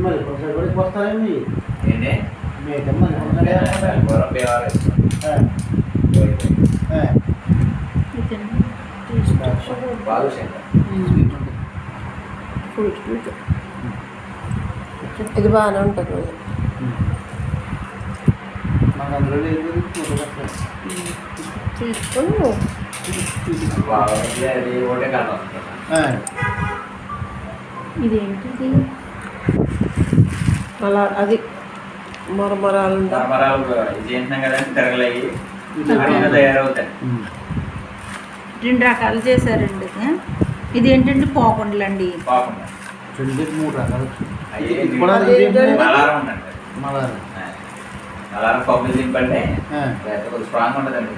మరి కొనసాగడానికి వస్తారండి ఏంటి మేకమ్మ బాగా ఇది బాగానే ఉంటుంది మాకు అందులో లేదు తీసుకొని అది ఒకటే కారణం ఇదేంటిది అలా అది మరమరాలు మరమరాలు ఇది ఏంటున్నాం కదండి తిరగలయ్యి అడిగిన తయారవుతాయి. 2 రకాలు చేశారండి. ఇది ఏంటంటే పోకుండలండి. పాపం 3 రకాలు మలారం ఉందండి. మలారం మలారం పప్పులు దింపండి స్ట్రాంగ్ ఉండదండి.